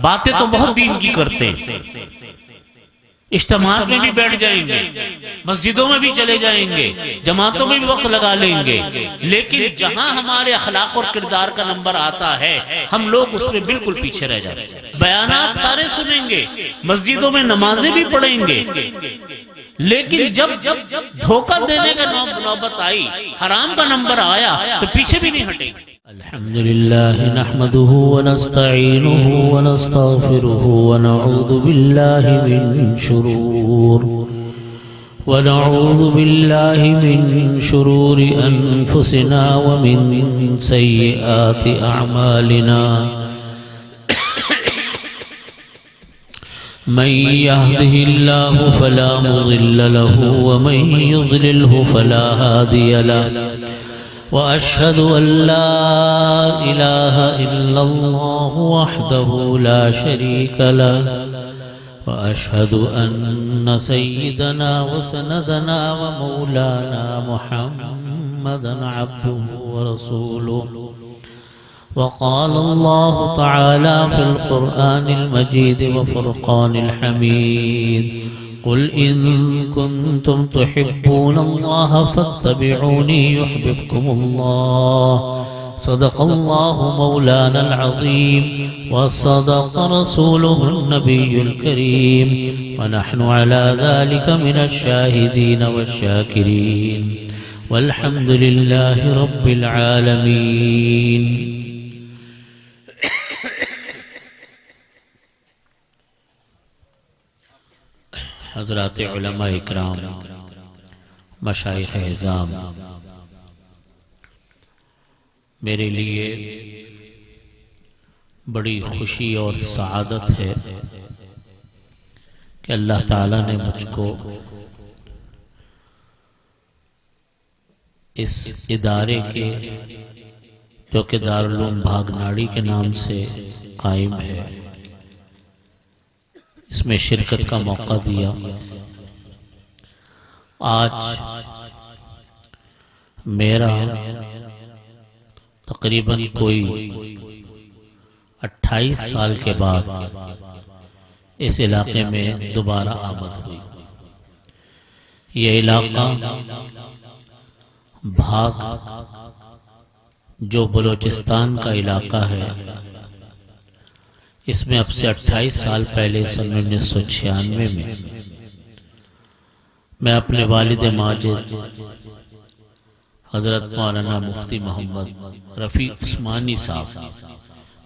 باتیں تو بہت دین کی کرتے ہیں، اجتماعات میں بھی بیٹھ جائیں گے، مسجدوں میں بھی چلے جائیں گے، جماعتوں میں بھی وقت لگا لیں گے، لیکن جہاں ہمارے اخلاق اور کردار کا نمبر آتا ہے ہم لوگ اس میں بالکل پیچھے رہ جاتے ہیں۔ بیانات سارے سنیں گے، مسجدوں میں نمازیں بھی پڑھیں گے، لیکن جب دھوکہ دینے کا نوبت آئی، حرام کا نمبر آیا تو پیچھے بھی نہیں ہٹیں گے۔ الحمد لله نحمده ونستعينه ونستغفره ونعوذ بالله من شرور أنفسنا ومن سيئات أعمالنا من يهده الله فلا مضل له ومن يضلله فلا هادي له وأشهد أن لا إله إلا الله وحده لا شريك له وأشهد أن سيدنا وسندنا ومولانا محمدا عبده ورسوله وقال الله تعالى في القرآن المجيد وفرقان الحميد قل إن كنتم تحبون الله فاتبعوني يحببكم الله صدق الله مولانا العظيم وصدق رسوله النبي الكريم ونحن على ذلك من الشاهدين والشاكرين والحمد لله رب العالمين۔ حضرات علماء اکرام، مشائخ اعظام، میرے لیے بڑی خوشی اور سعادت ہے کہ اللہ تعالیٰ نے مجھ کو اس ادارے کے جو کہ دارالعلوم بھاگناڑی کے نام سے قائم ہے اس میں شرکت کا موقع دیا۔ آج میرا تقریباً کوئی 28 سال کے بعد اس علاقے میں دوبارہ آمد ہوئی۔ یہ علاقہ بھاگ جو بلوچستان کا علاقہ ہے، اس میں اب سے 28 سال پہلے سن 1996 میں اپنے والد ماجد حضرت مولانا مفتی محمد رفیع عثمانی صاحب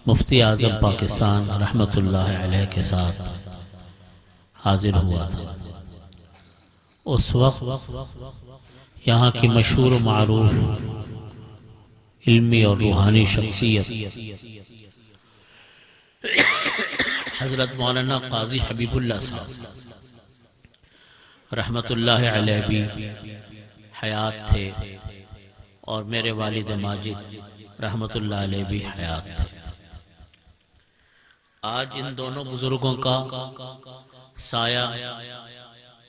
مفتی اعظم پاکستان رحمت اللہ علیہ کے ساتھ حاضر ہوا تھا۔ اس وقت یہاں کی مشہور و معروف علمی اور روحانی شخصیت حضرت مولانا قاضی حبیب اللہ صاحب رحمت اللہ علیہ بھی حیات تھے اور میرے والد ماجد رحمت اللہ علیہ بھی حیات تھے۔ آج ان دونوں بزرگوں کا سایہ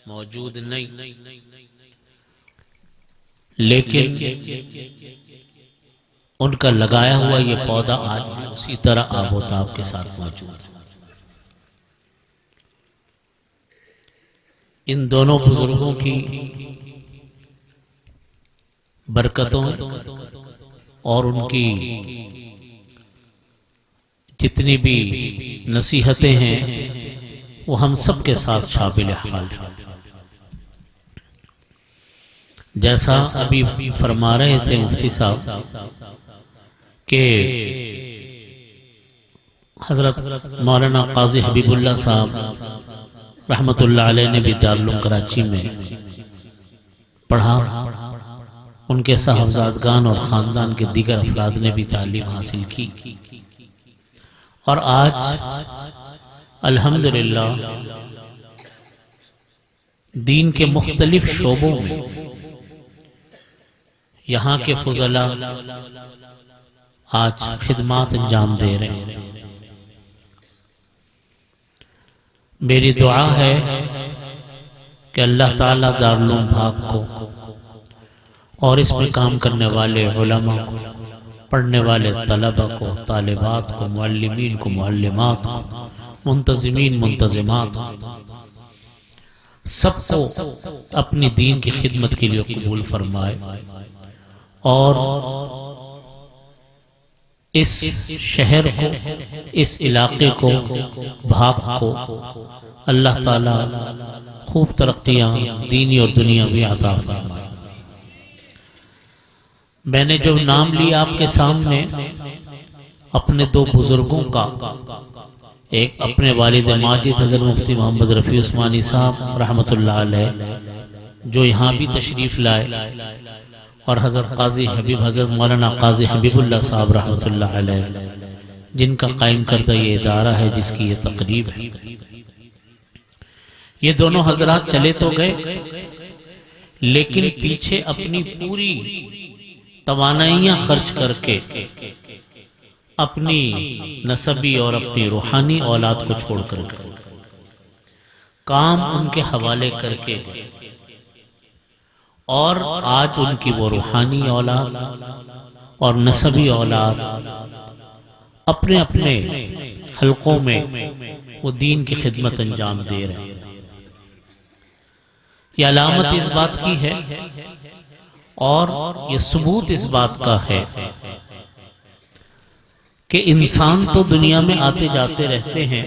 موجود نہیں، لیکن ان کا لگایا ہوا یہ پودا آج بھی اسی طرح آب و تاب کے ساتھ موجود ہے۔ ان دونوں بزرگوں کی برکتوں اور ان کی جتنی بھی نصیحتیں ہیں وہ ہم سب کے ساتھ شامل حال ہیں۔ جیسا ابھی فرما رہے تھے مفتی صاحب کہ حضرت مولانا قاضی حبیب اللہ صاحب رحمت اللہ علیہ نے بھی دارالعلوم کراچی میں پڑھا، ان کے صاحبزادگان اور خاندان کے دیگر افراد نے بھی تعلیم حاصل کی، اور آج الحمدللہ دین کے مختلف شعبوں میں یہاں کے فضلاء آج خدمات انجام دے رہے ہیں۔ میری دعا ہے کہ اللہ تعالیٰ دارالعلوم بھاگ کو اور اس میں کام کرنے والے علماء کو، پڑھنے والے طلبہ کو، طالبات کو، معلمین کو، معلمات کو منتظمین منتظمات سب کو اپنی دین کی خدمت کے لیے قبول فرمائے، اور اس شہر کو، اس علاقے کو، بھاگ کو اللہ تعالی خوب ترقیاں دینی اور دنیاوی عطا فرمائے۔ میں نے جو نام لیا آپ کے سامنے اپنے دو بزرگوں کا، ایک اپنے والد ماجد حضرت مفتی محمد رفیع عثمانی صاحب رحمۃ اللہ علیہ جو یہاں بھی تشریف لائے، اور حضرت قاضی حبیب، حضرت مولانا قاضی حبیب اللہ صاحب رحمۃ اللہ علیہ، جن کا قائم کردہ یہ ادارہ ہے جس کی یہ تقریب ہے۔ یہ دونوں حضرات چلے تو گئے، لیکن پیچھے اپنی پوری توانائیاں خرچ کر کے اپنی نسبی اور اپنی روحانی اولاد کو چھوڑ کر گئے، کام ان کے حوالے کر کے گئے، اور آج ان کی وہ روحانی اولاد اور نسبی اولاد اپنے اپنے حلقوں میں وہ دین کی خدمت انجام دے رہے ہیں۔ یہ علامت اس بات کی ہے اور یہ ثبوت اس بات کا ہے کہ انسان تو دنیا میں آتے جاتے رہتے ہیں،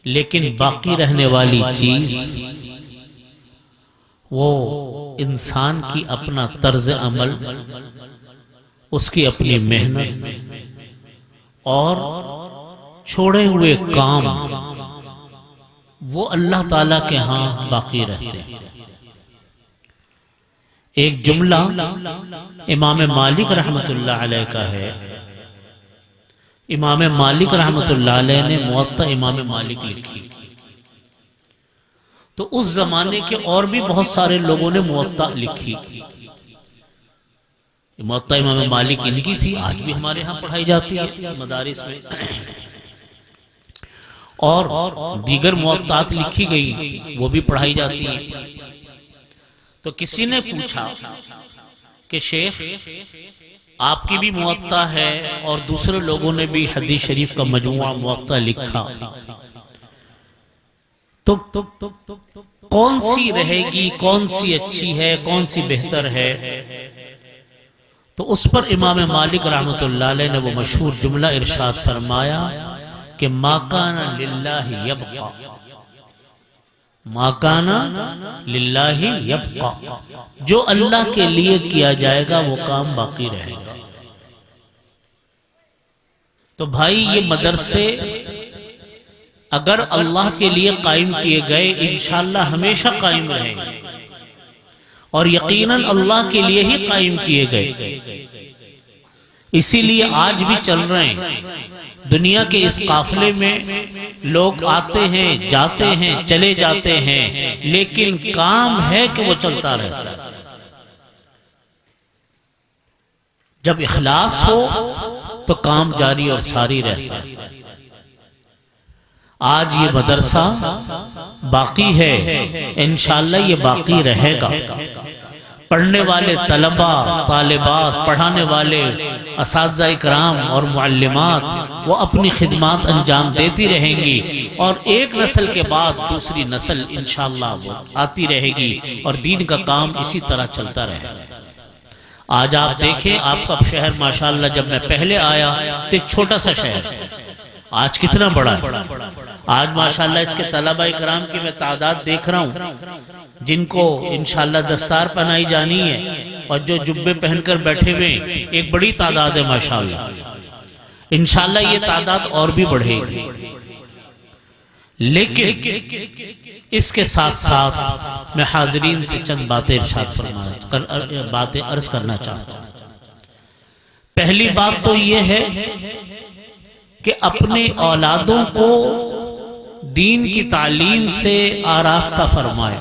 لیکن باقی رہنے والی چیز وہ انسان کی اپنا طرز عمل، اس کی اپنی محنت اور چھوڑے ہوئے کام، وہ اللہ تعالیٰ کے ہاں باقی رہتے ہیں۔ ایک جملہ امام مالک رحمۃ اللہ علیہ کا ہے۔ امام مالک رحمۃ اللہ علیہ نے موطا امام مالک لکھی، تو اس زمانے کے اور بھی بہت سارے لوگوں نے موطا لکھی۔ موطا امام مالک ان کی تھی، آج بھی ہمارے ہاں پڑھائی جاتی ہے مدارس میں، اور دیگر موطات لکھی گئی وہ بھی پڑھائی جاتی ہے۔ تو کسی نے پوچھا کہ شیخ آپ کی بھی موطا ہے اور دوسرے لوگوں نے بھی حدیث شریف کا مجموعہ موطا لکھا، تو کون سی رہے گی، کون سی اچھی ہے، کون سی بہتر ہے؟ تو اس پر امام مالک رحمۃ اللہ علیہ نے وہ مشہور جملہ ارشاد فرمایا کہ ما کان للہ یبقى، ما کان للہ یبقى، جو اللہ کے لیے کیا جائے گا وہ کام باقی رہے گا۔ تو بھائی یہ مدرسے اگر اللہ کے لیے قائم کیے گئے انشاءاللہ ہمیشہ قائم رہیں گے، اور یقیناً اللہ کے لیے ہی قائم کیے گئے، اسی لیے آج بھی چل رہے ہیں۔ دنیا کے اس قافلے میں لوگ آتے ہیں، جاتے ہیں، چلے جاتے ہیں، لیکن کام ہے کہ وہ چلتا رہتا ہے۔ جب اخلاص ہو تو کام جاری اور ساری رہتا ہے۔ آج یہ مدرسہ باقی ہے، انشاءاللہ یہ باقی رہے گا۔ پڑھنے والے طلباء، طالبات، پڑھانے والے اساتذہ اکرام اور معلمات وہ اپنی خدمات انجام دیتی رہیں گی، اور ایک نسل کے بعد دوسری نسل انشاءاللہ وہ آتی رہے گی، اور دین کا کام اسی طرح چلتا رہے گا۔ آج آپ دیکھیں آپ کا شہر ماشاءاللہ، جب میں پہلے آیا تو ایک چھوٹا سا شہر، آج کتنا بڑا ہے۔ آج ماشاءاللہ اس کے طلبہ اکرام کی میں تعداد دیکھ رہا ہوں جن کو انشاءاللہ دستار پہنائی جانی ہے، اور جو جبے پہن کر بیٹھے ہوئے ایک بڑی تعداد ہے ماشاءاللہ۔ انشاءاللہ یہ تعداد اور بھی بڑھے گی، لیکن اس کے ساتھ ساتھ میں حاضرین سے چند باتیں باتیں عرض کرنا چاہتا ہوں۔ پہلی بات تو یہ ہے کہ اپنے اولادوں کو دین کی تعلیم سے آراستہ فرمائے۔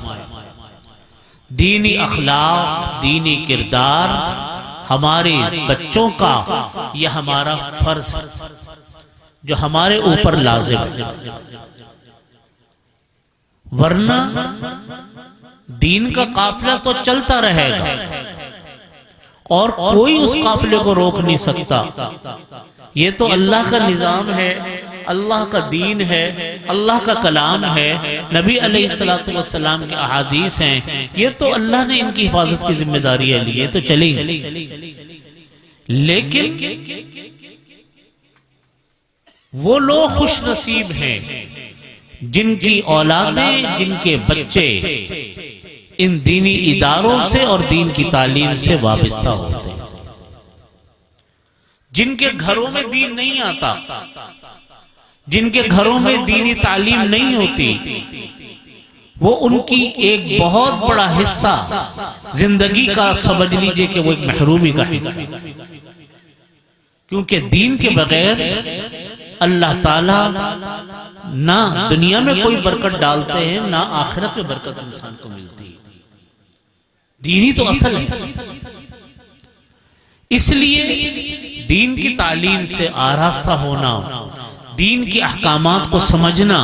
دینی اخلاق، دینی کردار ہمارے بچوں کا یہ ہمارا فرض ہے جو ہمارے اوپر لازم ہے، ورنہ دین کا قافلہ تو چلتا رہے گا اور کوئی اس قافلے کو روک نہیں سکتا۔ یہ تو اللہ کا نظام ہے، اللہ کا دین ہے، اللہ کا کلام ہے، نبی علیہ الصلوۃ والسلام کے احادیث ہیں، یہ تو اللہ نے ان کی حفاظت کی ذمہ داری لی ہے، تو چلیں گے۔ لیکن وہ لوگ خوش نصیب ہیں جن کی اولادیں، جن کے بچے ان دینی اداروں سے اور دین کی تعلیم سے وابستہ ہوتے ہیں، جن کے گھروں میں دین نہیں آتا، جن کے گھروں میں دینی تعلیم نہیں ہوتی، وہ ان کی ایک بہت بڑا حصہ زندگی کا سمجھ لیجئے کہ وہ ایک محرومی کا حصہ، کیونکہ دین کے بغیر اللہ تعالیٰ نہ دنیا میں کوئی برکت ڈالتے ہیں، نہ آخرت میں برکت انسان کو ملتی ہے۔ دینی تو اصل ہے، اس لیے دین کی تعلیم سے آراستہ ہونا، دین کے احکامات کو سمجھنا،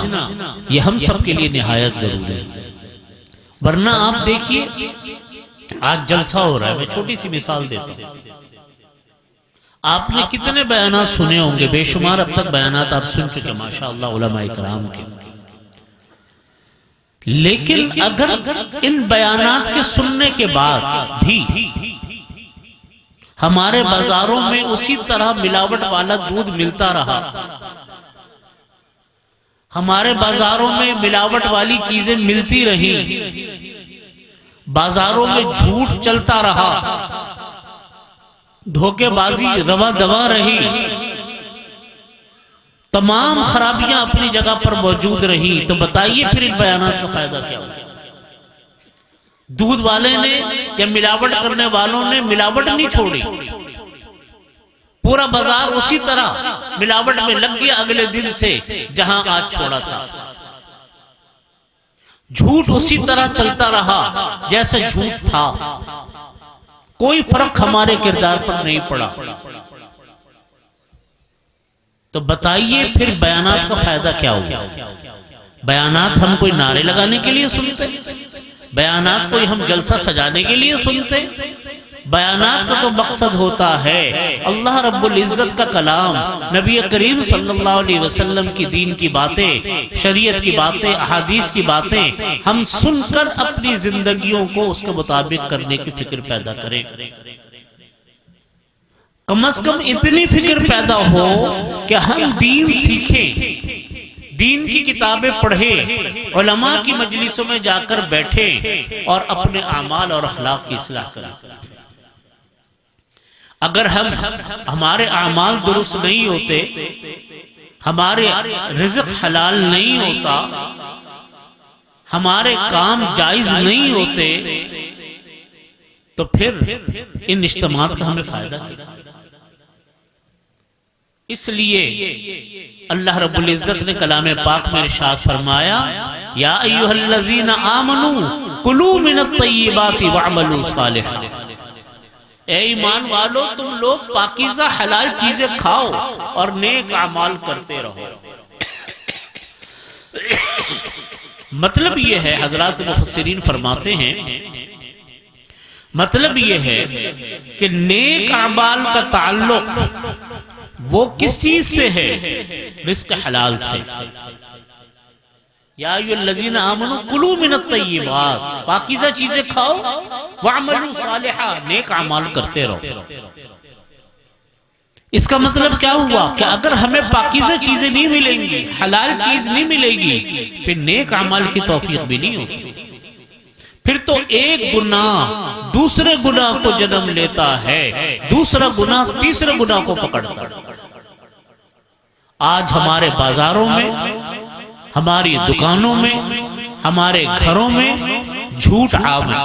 یہ ہم سب کے لیے نہایت ضروری ہے۔ ورنہ آپ دیکھیے آج جلسہ ہو رہا ہے، میں چھوٹی سی مثال دیتا ہوں۔ آپ نے کتنے بیانات سنے ہوں گے، بے شمار اب تک بیانات آپ سن چکے ماشاءاللہ علماء کرام کے، لیکن اگر ان بیانات کے سننے کے بعد بھی ہمارے بازاروں میں اسی طرح ملاوٹ والا دودھ ملتا رہا، ہمارے بازاروں میں ملاوٹ والی چیزیں ملتی رہی، بازاروں میں جھوٹ چلتا رہا، دھوکے بازی روا دوا رہی، تمام خرابیاں اپنی جگہ پر موجود رہی، تو بتائیے پھر ان بیانات کا فائدہ کیا ہوگا؟ دودھ والے نے یا ملاوٹ کرنے والوں نے ملاوٹ نہیں چھوڑی، پورا بازار اسی طرح ملاوٹ میں لگ گیا اگلے دن سے جہاں آج چھوڑا تھا، جھوٹ اسی طرح چلتا رہا جیسے جھوٹ تھا، کوئی فرق ہمارے کردار پر نہیں پڑا۔ تو بتائیے پھر بیانات کا فائدہ کیا ہوگا؟ بیانات ہم کوئی نعرے لگانے کے لیے سنتے؟ بیانات کوئی ہم جلسہ سجانے کے لیے سنتے؟ بیانات کا تو مقصد ہوتا ہے اللہ رب العزت کا کلام، نبی کریم صلی اللہ علیہ وسلم کی دین کی باتیں، شریعت کی باتیں، احادیث کی باتیں ہم سن کر اپنی زندگیوں کو اس کے مطابق کرنے کی فکر پیدا کریں۔ کم از کم اتنی فکر پیدا ہو کہ ہم دین سیکھیں، دین کی کتابیں پڑھیں، علماء کی مجلسوں میں جا کر بیٹھیں اور اپنے اعمال اور اخلاق کی اصلاح کریں۔ اگر ہمارے اعمال درست نہیں ہوتے، ہمارے رزق حلال نہیں ہوتا، ہمارے کام جائز نہیں ہوتے، تو پھر ان اجتماعات کا ہمیں فائدہ کیا؟ اس لیے اللہ رب العزت نے کلام پاک میں ارشاد فرمایا، یا ایھا الذین آمنوا کلوا من الطیبات واعملوا صالحا، اے ایمان والو تم لوگ پاکیزہ حلال چیزیں کھاؤ اور نیک اعمال کرتے رہو۔ مطلب یہ ہے، حضرات مفسرین فرماتے ہیں، مطلب یہ ہے کہ نیک اعمال کا تعلق وہ کس چیز سے ہے؟ رزق حلال سے۔ یا ایھا الذین آمنوا کلوا من الطیبات، پاکیزہ چیزیں کھاؤ، واعملوا صالحا، نیک اعمال کرتے رہو۔ اس کا مطلب کیا ہوا کہ اگر ہمیں پاکیزہ چیزیں نہیں ملیں گی، حلال چیز نہیں ملے گی، پھر نیک اعمال کی توفیق بھی نہیں ہوتی، پھر تو ایک گناہ دوسرے گناہ کو جنم لیتا ہے، دوسرا گناہ تیسرے گناہ کو پکڑتا ہے۔ آج ہمارے بازاروں میں، ہماری دکانوں میں، ہمارے گھروں میں جھوٹ عام ہے۔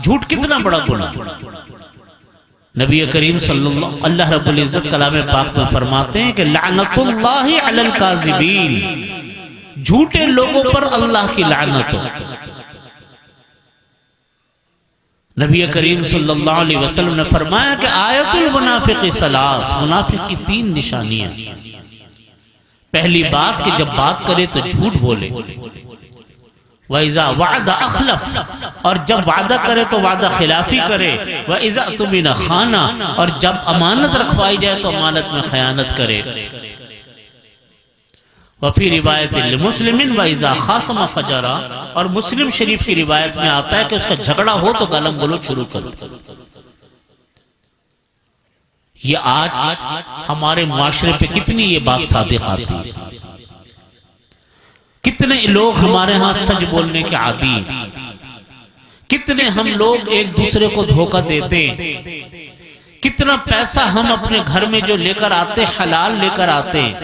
جھوٹ کتنا بڑا گناہ؟ نبی کریم صلی اللہ رب العزت کلام پاک میں فرماتے ہیں کہ لعنت اللہ علی الکاذبین، جھوٹے لوگوں پر اللہ کی لعنت ہو۔ نبی کریم صلی اللہ علیہ وسلم نے فرمایا کہ آیت المنافق ثلاث، منافق کی 3 نشانیاں۔ پہلی بات کہ جب بات کرے تو جھوٹ بولے، وَإِذَا وَعَدَ أَخْلَفَ، اور جب وعدہ کرے تو وعدہ خلافی کرے، وَإِذَا اؤْتُمِنَ خَانَ، اور جب امانت رکھوائی جائے تو امانت میں خیانت کرے۔ وفی روایت لمسلم واذا خاصم فجر، اور مسلم شریف کی روایت میں آتا ہے کہ اس کا جھگڑا ہو تو گالم گلوچ شروع کر دے۔ یہ آج ہمارے معاشرے پہ کتنی یہ بات صادق آتی ہے، کتنے لوگ ہمارے ہاں سچ بولنے کے عادی ہیں، کتنے ہم لوگ ایک دوسرے کو دھوکہ دیتے ہیں، کتنا پیسہ ہم اپنے گھر میں جو لے کر آتے حلال لے کر آتے ہیں۔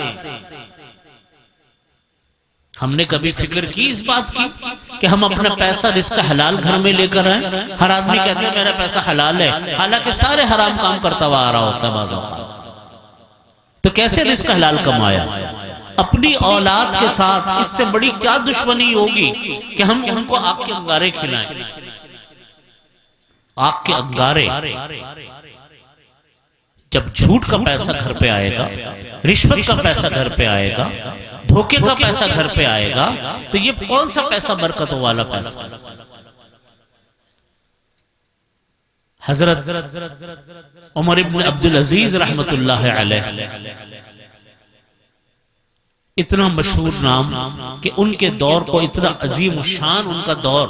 ہم نے کبھی فکر کی اس بات کی کہ ہم اپنا پیسہ رزق حلال گھر میں لے کر آئیں؟ ہر آدمی کہتا ہے میرا پیسہ حلال ہے، حالانکہ سارے حرام کام کرتا ہوا آ رہا ہوتا ہے بعض اوقات۔ تو کیسے رزق حلال کمایا؟ اپنی اولاد کے ساتھ اس سے بڑی کیا دشمنی ہوگی کہ ہم ان کو آگ کے انگارے کھلائیں؟ آگ کے انگارے۔ جب جھوٹ کا پیسہ گھر پہ آئے گا، رشوت کا پیسہ گھر پہ آئے گا، دھوکے کا پیسہ گھر پہ آئے گا، تو یہ کون سا پیسہ برکتوں والا پیسہ؟ حضرت عمر ابن عبدالعزیز رحمت اللہ علیہ، اتنا مشہور نام کہ ان کے دور کو اتنا عظیم الشان ان کا دور،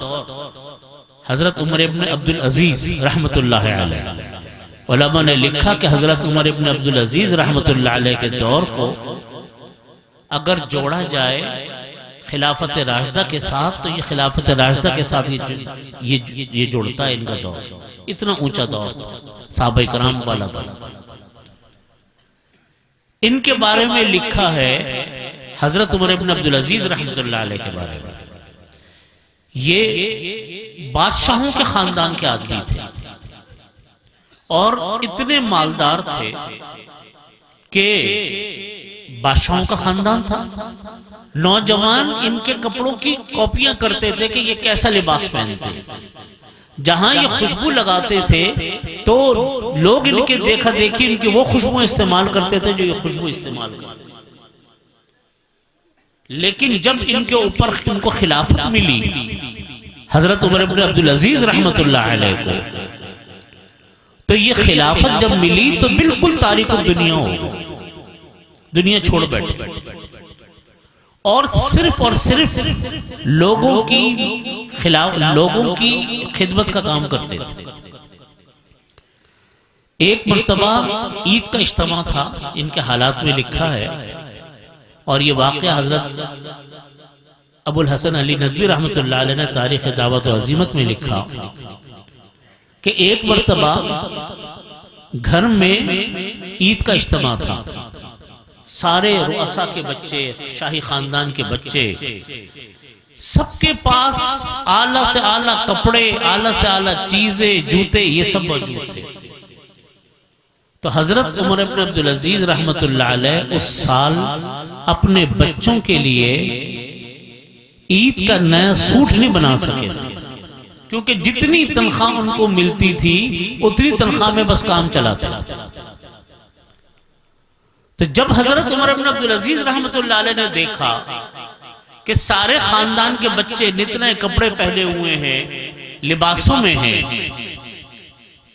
حضرت عمر ابن عبدالعزیز رحمت اللہ علیہ۔ علماء نے لکھا کہ حضرت عمر ابن عبدالعزیز رحمت اللہ علیہ کے دور کو اگر جوڑا جائے خلافت راشدہ کے ساتھ تو یہ خلافت راشدہ کے ساتھ یہ جوڑتا ہے ان کا دور، اتنا اونچا دور صحابہ کرام والا دور۔ ان کے بارے میں لکھا ہے حضرت عمر ابن عبدالعزیز رحمت اللہ علیہ کے بارے میں، یہ بادشاہوں کے خاندان کے آدمی تھے اور اتنے مالدار تھے کہ بادشاہوں کا خاندان تھا، نوجوان ان کے کپڑوں کی کاپیاں کرتے تھے کہ یہ کیسا لباس پہنتے، جہاں یہ خوشبو لگاتے تھے تو لوگ ان کے دیکھا دیکھی ان کی وہ خوشبو استعمال کرتے تھے جو یہ خوشبو استعمال کرتے۔ لیکن جب ان کے اوپر ان کو خلافت ملی حضرت عمر بن عبدالعزیز رحمت اللہ علیہ کو، تو یہ خلافت جب ملی تو بالکل تاریک الدنیا ہو گئی، دنیا چھوڑ بیٹھے اور صرف لوگوں کی خدمت کا کام کرتے تھے۔ ایک مرتبہ عید کا اجتماع تھا، ان کے حالات میں لکھا ہے، اور یہ واقعہ حضرت ابو الحسن علی ندوی رحمت اللہ علیہ نے تاریخ دعوت و عزیمت میں لکھا کہ ایک مرتبہ گھر میں عید کا اجتماع تھا، سارے رؤساء کے بچے، شاہی خاندان کے بچے، سب کے پاس اعلیٰ سے اعلیٰ کپڑے، اعلیٰ سے اعلیٰ چیزیں، جوتے، یہ سب موجود تھے۔ تو حضرت عمر بن عبدالعزیز رحمت اللہ علیہ اس سال اپنے بچوں کے لیے عید کا نیا سوٹ نہیں بنا سکے، کیونکہ جتنی تنخواہ ان کو ملتی تھی اتنی تنخواہ میں بس کام چلاتا تھا۔ تو جب حضرت عمر بن عبدالعزیز رحمت اللہ علیہ نے دیکھا کہ سارے خاندان کے بچے نتنے کپڑے پہنے ہوئے ہیں، لباسوں میں ہیں،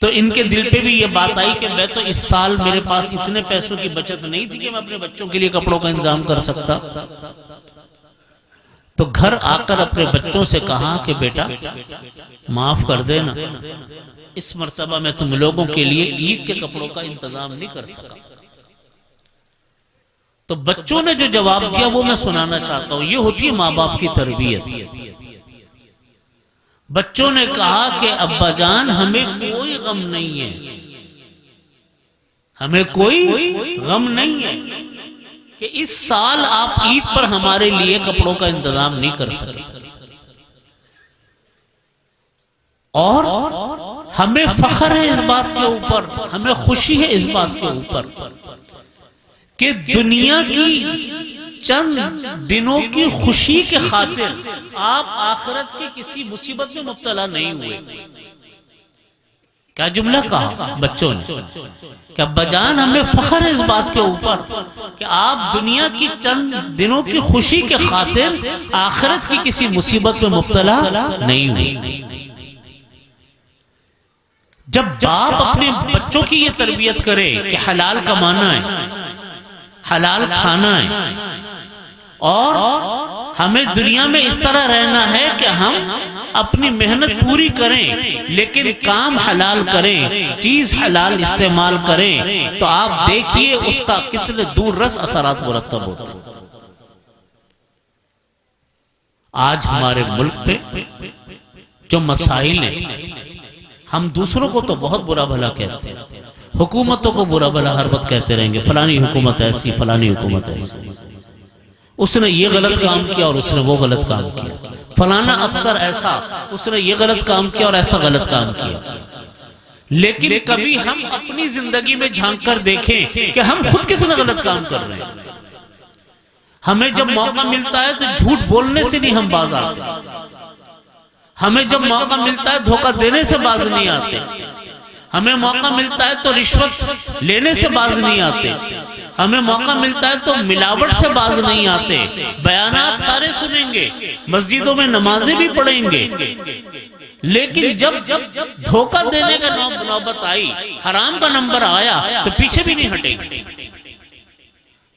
تو ان کے دل پہ بھی یہ بات آئی کہ میں تو اس سال میرے پاس اتنے پیسوں کی بچت نہیں تھی کہ میں اپنے بچوں کے لیے کپڑوں کا انتظام کر سکتا۔ تو گھر آ کر اپنے بچوں سے کہا کہ بیٹا معاف کر دینا، اس مرتبہ میں تم لوگوں کے لیے عید کے کپڑوں کا انتظام نہیں کر سکا۔ تو بچوں نے جو جواب دیا وہ میں سنانا چاہتا ہوں، یہ ہوتی ہے ماں باپ کی تربیت۔ بچوں نے کہا کہ ابا جان ہمیں کوئی غم نہیں ہے، ہمیں کوئی غم نہیں ہے کہ اس سال آپ عید پر ہمارے لیے کپڑوں کا انتظام نہیں کر سکے، اور ہمیں فخر ہے اس بات کے اوپر، ہمیں خوشی ہے اس بات کے اوپر کہ دنیا کی چند دنوں کی خوشی کے خاطر آپ آخرت کی کسی مصیبت میں مبتلا نہیں ہوئے۔ کیا جملہ کہا بچوں نے کہ ابا جان ہمیں فخر ہے اس بات کے اوپر کہ آپ دنیا کی چند دنوں کی خوشی کے خاطر آخرت کی کسی مصیبت میں مبتلا نہیں ہوئے۔ جب باپ اپنے بچوں کی یہ تربیت کرے کہ حلال کمانا ہے، حلال کھانا ہے، اور ہمیں دنیا میں اس طرح رہنا ہے کہ ہم اپنی محنت پوری کریں لیکن کام حلال کریں، چیز حلال استعمال کریں، تو آپ دیکھیے اس کا کتنے دور رس اثرات مرتب ہوتے ہیں۔ آج ہمارے ملک پہ جو مسائل ہیں، ہم دوسروں کو تو بہت برا بھلا کہتے ہیں، حکومتوں کو برا بھلا ہر وقت کہتے رہیں گے، فلانی حکومت ایسی، فلانی حکومت ایسی، اس نے یہ غلط کام کیا اور اس نے وہ غلط کام کیا، فلانا افسر ایسا، اس نے یہ غلط کام کیا اور ایسا غلط کام کیا۔ لیکن کبھی ہم اپنی زندگی میں جھانک کر دیکھیں کہ ہم خود کتنا غلط کام کر رہے ہیں۔ ہمیں جب موقع ملتا ہے تو جھوٹ بولنے سے نہیں ہم باز آتے، ہمیں جب موقع ملتا ہے دھوکہ دینے سے باز نہیں آتے، ہمیں موقع ملتا ہے تو رشوت لینے سے باز نہیں آتے، ہمیں موقع ملتا ہے تو ملاوٹ سے باز نہیں آتے، بیانات سارے سنیں گے، مسجدوں میں نمازیں بھی پڑھیں گے، لیکن جب دھوکہ دینے کا نوبت آئی، حرام کا نمبر آیا تو پیچھے بھی نہیں ہٹیں گے۔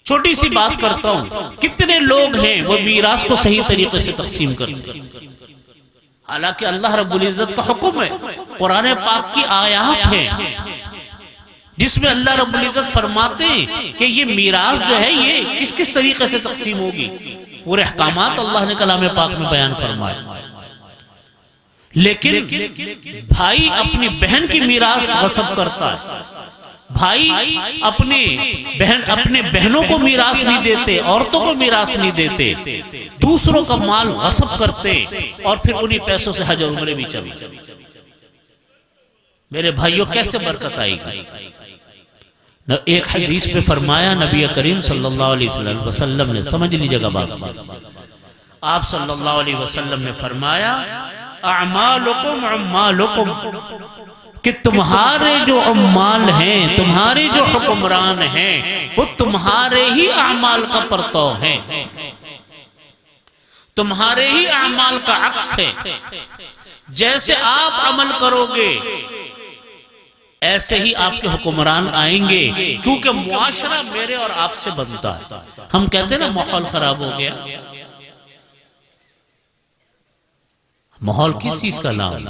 چھوٹی سی بات کرتا ہوں، کتنے لوگ ہیں وہ میراث کو صحیح طریقے سے تقسیم کرتے ہیں، حالانکہ اللہ رب العزت کا حکم ہے، قرآن پاک کی آیات ہیں جس میں اللہ رب العزت فرماتے ہیں کہ یہ میراث جو ہے یہ کس طریقے سے تقسیم ہوگی، پورے احکامات اللہ نے کلام پاک میں بیان فرمائے۔ لیکن بھائی اپنی بہن کی میراث غصب کرتا ہے، بھائی اپنے بہنوں کو میراث نہیں دیتے، عورتوں کو میراث نہیں دیتے، دوسروں کا مال غصب کرتے اور پھر انہی پیسوں سے حج اور عمرے بھی چلے۔ میرے بھائیوں کیسے برکت آئے گی؟ ایک حدیث میں فرمایا نبی کریم صلی اللہ علیہ وسلم نے، سمجھ لیجیے گا بات، آپ صلی اللہ علیہ وسلم نے فرمایا اعمالکم عمالکم، کہ تمہارے جو عمال ہیں، تمہارے جو حکمران ہیں، وہ تمہارے ہی اعمال کا پرتو ہیں، تمہارے ہی اعمال کا عکس ہے۔ جیسے آپ عمل کرو گے ایسے ہی آپ کے حکمران آئیں گے، کیونکہ معاشرہ میرے اور آپ سے بنتا ہے۔ ہم کہتے ہیں نا ماحول خراب ہو گیا، ماحول کس چیز کا نام؟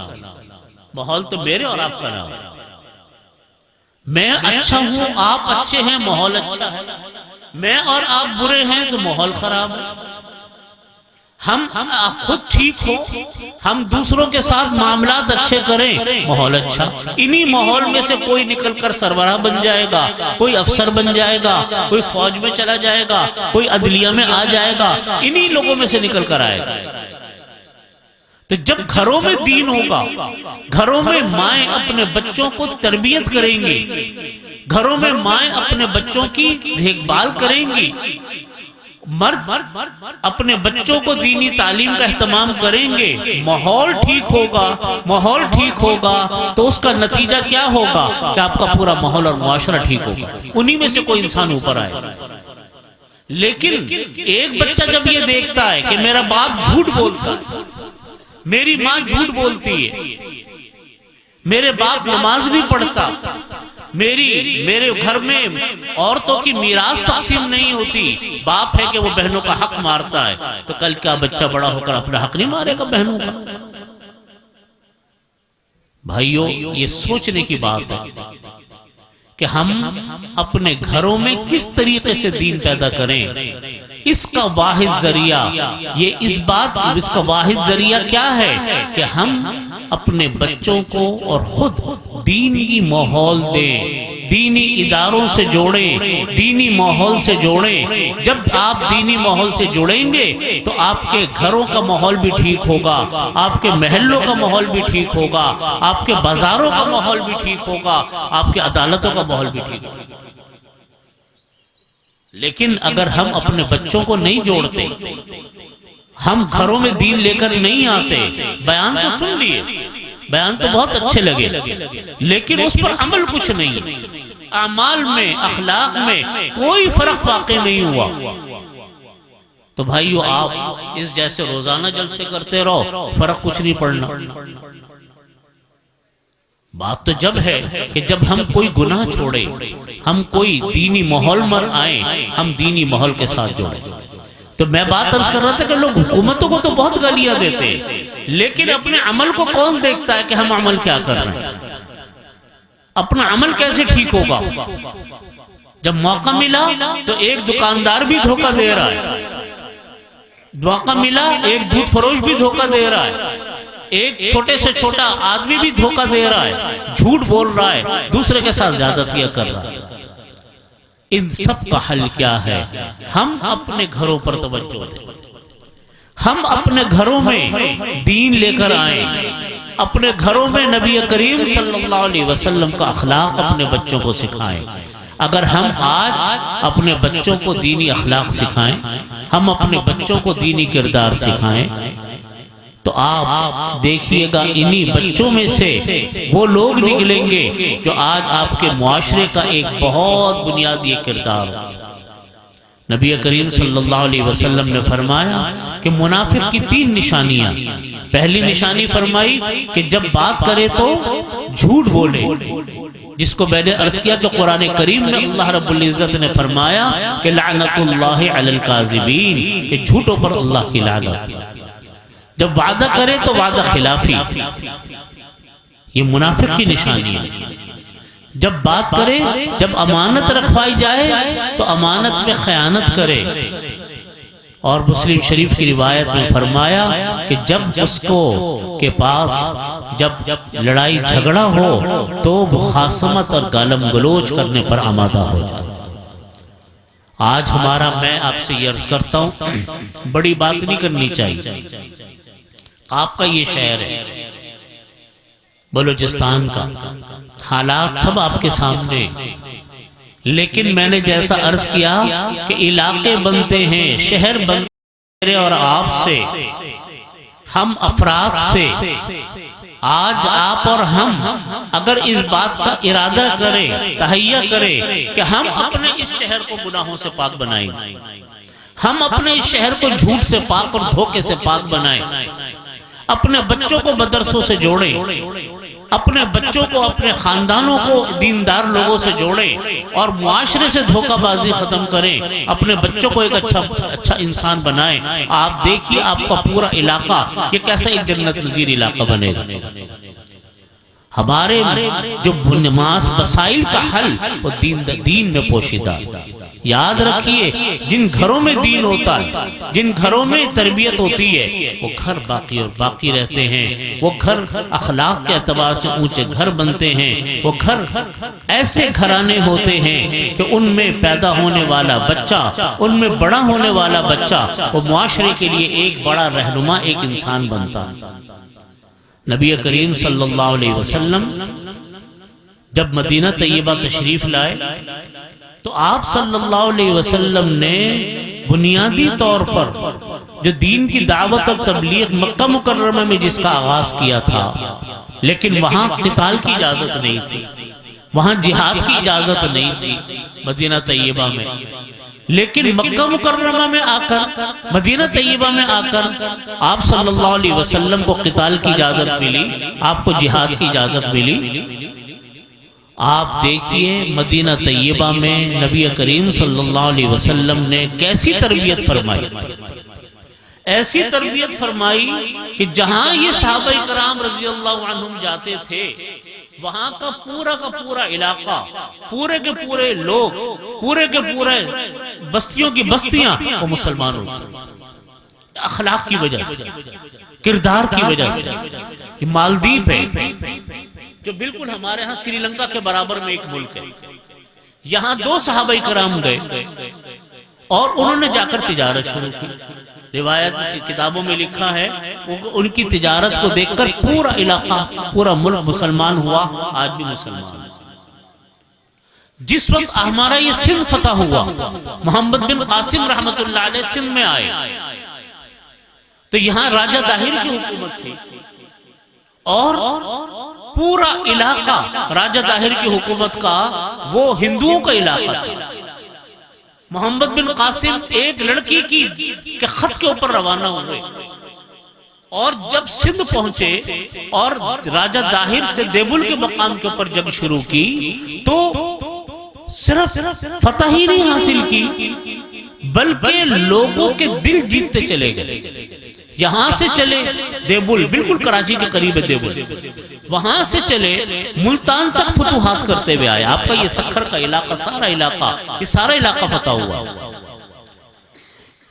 ماحول تو میرے اور آپ کا نام ہے۔ میں اچھا ہوں، آپ اچھے ہیں، ماحول اچھا ہے، میں اور آپ برے ہیں تو ماحول خراب ہے۔ ہم خود ٹھیک ہو، ہم دوسروں کے ساتھ معاملات اچھے کریں، ماحول اچھا، انہی ماحول میں سے کوئی نکل کر سربراہ بن جائے گا، کوئی افسر بن جائے گا، کوئی فوج میں چلا جائے گا، کوئی عدلیہ میں آ جائے گا، انہی لوگوں میں سے نکل کر آئے گا۔ تو جب گھروں میں دین ہوگا، گھروں میں مائیں اپنے بچوں کو تربیت کریں گی، گھروں میں مائیں اپنے بچوں کی دیکھ بھال کریں گی، مرد اپنے بچوں کو دینی تعلیم کا اہتمام کریں گے، ماحول ٹھیک ہوگا، ماحول ٹھیک ہوگا تو اس کا نتیجہ کیا ہوگا کہ آپ کا پورا ماحول اور معاشرہ ٹھیک ہوگا، انہی میں سے کوئی انسان اوپر آئے۔ لیکن ایک بچہ جب یہ دیکھتا ہے کہ میرا باپ جھوٹ بولتا ہے، میری ماں جھوٹ بولتی ہے، میرے باپ نماز نہیں پڑھتا، میرے گھر میں عورتوں کی میراث تقسیم نہیں ہوتی، باپ ہے کہ وہ بہنوں کا حق مارتا ہے، تو کل کیا بچہ بڑا ہو کر اپنا حق نہیں مارے گا بہنوں کا؟ بھائیوں یہ سوچنے کی بات ہے کہ ہم اپنے گھروں میں کس طریقے سے دین پیدا کریں۔ اس کا واحد ذریعہ اس کا واحد ذریعہ کیا ہے کہ ہم اپنے بچوں کو اور خود دینی ماحول دیں، دینی اداروں سے جوڑیں، دینی ماحول سے جوڑیں۔ جب آپ دینی ماحول سے جوڑیں گے تو آپ کے گھروں کا ماحول بھی ٹھیک ہوگا، آپ کے محلوں کا ماحول بھی ٹھیک ہوگا، آپ کے بازاروں کا ماحول بھی ٹھیک ہوگا، آپ کے عدالتوں کا ماحول بھی ٹھیک ہوگا۔ لیکن اگر ہم اپنے بچوں کو نہیں جوڑتے، ہم گھروں میں دین لے کر نہیں آتے، بیان تو سن لیے، بیان تو بہت اچھے لگے، لیکن اس پر عمل کچھ نہیں، اعمال میں اخلاق میں کوئی فرق واقع نہیں ہوا، تو بھائیو آپ اس جیسے روزانہ جلسے کرتے رہو، فرق کچھ نہیں پڑنا۔ بات تو جب ہے کہ جب ہم کوئی گناہ چھوڑے، ہم کوئی دینی ماحول میں آئیں، ہم دینی ماحول کے ساتھ جوڑیں۔ تو میں بات عرض کر رہا تھا کہ لوگ حکومتوں کو تو بہت گالیاں دیتے ہیں، لیکن اپنے عمل کو کون دیکھتا ہے کہ ہم عمل کیا کر رہے ہیں؟ اپنا عمل کیسے ٹھیک ہوگا؟ جب موقع ملا تو ایک دکاندار بھی دھوکہ دے رہا ہے، موقع ملا ایک دودھ فروش بھی دھوکہ دے رہا ہے، ایک چھوٹے سے چھوٹا آدمی بھی دھوکہ دے رہا ہے، جھوٹ بول رہا ہے، دوسرے کے ساتھ زیادتیاں کر رہا ہے۔ ان سب کا حل کیا ہے؟ ہم اپنے گھروں پر توجہ دیں، ہم اپنے گھروں میں دین لے کر آئیں، اپنے گھروں میں نبی کریم صلی اللہ علیہ وسلم کا اخلاق اپنے بچوں کو سکھائیں۔ اگر ہم آج اپنے بچوں کو دینی اخلاق سکھائیں، ہم اپنے بچوں کو دینی کردار سکھائیں، تو آپ دیکھیے گا انہی بچوں میں سے وہ لوگ نکلیں گے جو آج آپ کے معاشرے کا ایک بہت بنیادی کردار ہو۔ نبی کریم صلی اللہ علیہ وسلم نے فرمایا کہ منافق کی 3 نشانیاں۔ پہلی نشانی فرمائی کہ جب بات کرے تو جھوٹ بولے، جس کو میں نے عرض کیا کہ قرآن کریم میں اللہ رب العزت نے فرمایا کہ لعنت اللہ علی الکاذبین، کہ جھوٹوں پر اللہ کی لعنت۔ جب وعدہ کرے تو وعدہ خلافی، یہ منافق کی نشانی ہے۔ جب بات کرے، جب امانت رکھوائی جائے تو امانت میں خیانت کرے۔ اور مسلم شریف کی روایت میں فرمایا کہ جب اس کو کے پاس جب لڑائی جھگڑا ہو تو مخاصمت اور گالم گلوچ کرنے پر آمادہ ہو جائے۔ آج ہمارا، میں آپ سے یہ عرض کرتا ہوں، بڑی بات نہیں کرنی چاہیے۔ آپ کا یہ شہر ہے بلوچستان کا، حالات سب آپ کے سامنے، لیکن میں نے جیسا عرض کیا کہ علاقے بنتے ہیں، شہر بنتے اور آپ سے، ہم افراد سے۔ آج آپ اور ہم اگر اس بات کا ارادہ کریں، تہیہ کریں کہ ہم اپنے اس شہر کو گناہوں سے پاک بنائیں، ہم اپنے اس شہر کو جھوٹ سے پاک اور دھوکے سے پاک بنائیں، اپنے بچوں کو مدرسوں سے جوڑیں، اپنے بچوں کو، اپنے خاندانوں کو دیندار لوگوں سے جوڑیں، اور معاشرے سے دھوکہ بازی ختم کریں، اپنے بچوں کو ایک اچھا انسان بنائیں۔ آپ دیکھیے آپ کا پورا علاقہ یہ کیسا ایک جنت نظیر علاقہ بنے گا۔ ہمارے جو بنیاد مسائل کا حل وہ دین میں پوشیدہ۔ یاد رکھیے، جن گھروں میں دین ہوتا ہے، جن گھروں میں تربیت ہوتی ہے، وہ گھر باقی اور باقی رہتے ہیں، وہ گھر اخلاق کے اعتبار سے اونچے گھر بنتے ہیں، وہ گھر ایسے گھرانے ہوتے ہیں کہ ان میں پیدا ہونے والا بچہ، ان میں بڑا ہونے والا بچہ وہ معاشرے کے لیے ایک بڑا رہنما، ایک انسان بنتا۔ نبی کریم صلی اللہ علیہ وسلم جب مدینہ طیبہ تشریف لائے تو آپ صلی اللہ علیہ وسلم نے بنیادی طور پر جو دین کی دعوت اور تبلیغ مکہ مکرمہ میں جس کا آغاز کیا تھا، لیکن وہاں قتال کی اجازت نہیں تھی، وہاں جہاد کی اجازت نہیں تھی مدینہ طیبہ میں، لیکن مکہ مکرمہ میں آ کر، مدینہ طیبہ میں آ کر آپ صلی اللہ علیہ وسلم کو قتال کی اجازت ملی، آپ کو جہاد کی اجازت ملی۔ آپ دیکھیے مدینہ طیبہ میں نبی کریم صلی اللہ علیہ وسلم نے کیسی تربیت فرمائی، ایسی تربیت فرمائی کہ جہاں یہ صحابہ کرام رضی اللہ عنہم جاتے تھے، وہاں کا پورا علاقہ، پورے کے پورے لوگ، پورے کے پورے بستیوں کی بستیاں وہ مسلمان ہوتے ہیں، اخلاق کی وجہ سے، کردار کی وجہ سے۔ یہ مالدیپ ہے جو بالکل ہمارے ہاں سری لنکا کے برابر میں ایک ملک ہے، یہاں 2 صحابہ کرام گئے اور انہوں نے جا کر تجارت شروع کی۔ روایت کتابوں میں لکھا ہے ان کی تجارت کو دیکھ کر پورا علاقہ، پورا ملک مسلمان ہوا، آج بھی مسلمان۔ جس وقت ہمارا یہ سندھ فتح ہوا، محمد بن قاسم رحمت اللہ علیہ سندھ میں آئے تو یہاں راجہ داہر کی حکومت تھی، اور پورا علاقہ راجہ داہر کی حکومت کا وہ ہندوؤں کا علاقہ تھا۔ محمد بن قاسم ایک لڑکی کے خط کے اوپر روانہ ہوئے، اور جب سندھ پہنچے اور راجہ داہر سے دیبل کے مقام کے اوپر جنگ شروع کی تو صرف فتح ہی نہیں حاصل کی بلکہ لوگوں کے دل جیتتے چلے گئے. یہاں سے چلے دیبل، بالکل کراچی کے قریب ہے دیبل، وہاں سے چلے ملتان تک فتوحات کرتے ہوئے آئے. آپ کا یہ سکھر کا علاقہ، یہ سارا علاقہ فتح ہوا.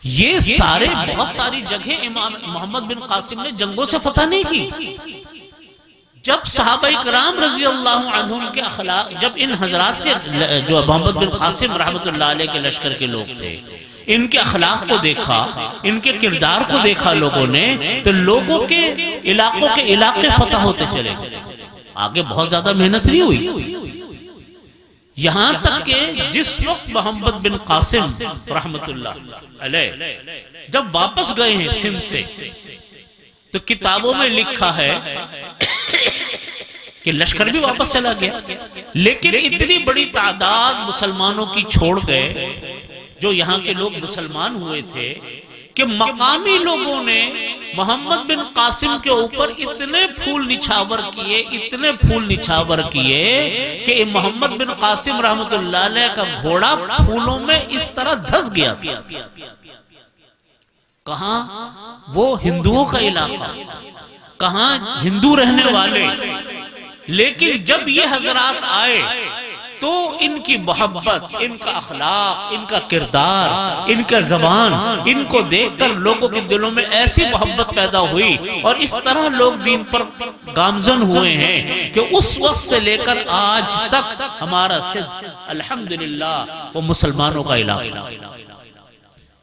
یہ سارے بہت ساری جگہیں امام محمد بن قاسم نے جنگوں سے فتح نہیں کی. جب صحابہ کرام رضی اللہ عنہم کے اخلاق، جب ان حضرات کے جو محمد بن قاسم رحمت اللہ علیہ کے لشکر کے لوگ تھے، ان کے اخلاق کو دیکھا، ان کے کردار کو دیکھا لوگوں نے، تو لوگوں کے علاقوں کے علاقے فتح ہوتے چلے. آگے بہت زیادہ محنت نہیں ہوئی، یہاں تک کہ جس وقت محمد بن قاسم رحمت اللہ علیہ جب واپس گئے ہیں سندھ سے، تو کتابوں میں لکھا ہے کہ لشکر بھی واپس چلا گیا، لیکن اتنی بڑی تعداد مسلمانوں کی چھوڑ گئے جو یہاں کے لوگ مسلمان ہوئے تھے، کہ مقامی لوگوں نے محمد بن قاسم کے اوپر اتنے پھول نچھاور کیے کہ محمد بن قاسم رحمت اللہ علیہ کا گھوڑا پھولوں میں اس طرح دھس گیا تھا. کہاں؟ وہ ہندوؤں کا علاقہ، کہاں ہندو رہنے والے. لیکن جب یہ حضرات آئے تو ان کی محبت، ان کا اخلاق، ان کا کردار، ان کا زبان، ان کو دیکھ کر لوگوں کے دلوں میں ایسی محبت پیدا ہوئی، اور اس طرح لوگ دین پر گامزن ہوئے ہیں کہ اس وقت سے لے کر آج تک ہمارا سندھ الحمدللہ وہ مسلمانوں کا علاقہ.